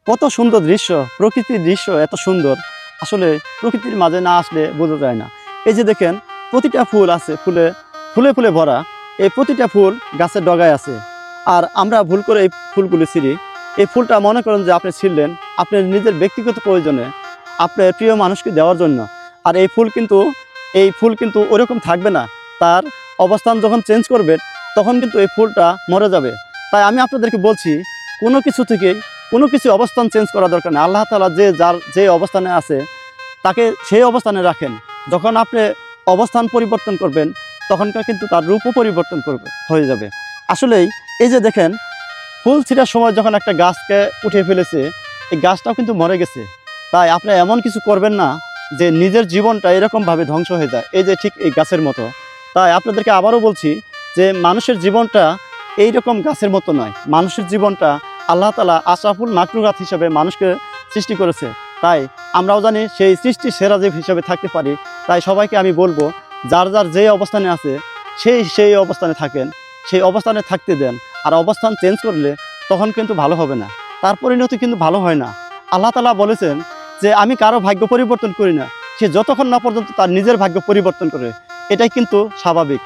কত সুন্দর দৃশ্য, প্রকৃতির দৃশ্য এত সুন্দর, আসলে প্রকৃতির মাঝে না আসলে বোঝা যায় না। এই যে দেখেন, প্রতিটা ফুল আছে, ফুলে ফুলে ফুলে ভরা। এই প্রতিটা ফুল গাছের ডগায় আছে। আর আমরা ভুল করে এই ফুলগুলি ছিঁড়ি। এই ফুলটা মনে করেন যে আপনি ছিঁড়লেন আপনার নিজের ব্যক্তিগত প্রয়োজনে, আপনার প্রিয় মানুষকে দেওয়ার জন্য। আর এই ফুল কিন্তু ওরকম থাকবে না। তার অবস্থান যখন চেঞ্জ করবে তখন কিন্তু এই ফুলটা মরে যাবে। তাই আমি আপনাদেরকে বলছি, কোনো কিছু অবস্থান চেঞ্জ করা দরকার নেই। আল্লাহ তাআলা যে অবস্থানে আছে তাকে সেই অবস্থানে রাখেন। যখন আপনি অবস্থান পরিবর্তন করবেন তখনকার কিন্তু তার রূপও পরিবর্তন হয়ে যাবে। আসলেই এই যে দেখেন, ফুল ছিঁড়ার সময় যখন একটা গাছকে উঠিয়ে ফেলেছে, এই গাছটাও কিন্তু মরে গেছে। তাই আপনি এমন কিছু করবেন না যে নিজের জীবনটা এরকমভাবে ধ্বংস হয়ে যায়, এই যে ঠিক এই গাছের মতো। তাই আপনাদেরকে আবারও বলছি যে মানুষের জীবনটা এইরকম গাছের মতো নয়। মানুষের জীবনটা আল্লাহ তাআলা আশরাফুল মাখলুকাত হিসেবে মানুষকে সৃষ্টি করেছে। তাই আমরাও জানি সেই সৃষ্টির সেরা জীব হিসেবে থাকতে পারি। তাই সবাইকে আমি বলবো, যার যে অবস্থানে আছে সেই অবস্থানে থাকেন, সেই অবস্থানে থাকতে দেন। আর অবস্থান চেঞ্জ করলে তখন কিন্তু ভালো হবে না, তার পরিণতি কিন্তু ভালো হয় না। আল্লাহ তাআলা বলেছেন যে আমি কারো ভাগ্য পরিবর্তন করি না, সে যতক্ষণ না পর্যন্ত তার নিজের ভাগ্য পরিবর্তন করে। এটাই কিন্তু স্বাভাবিক।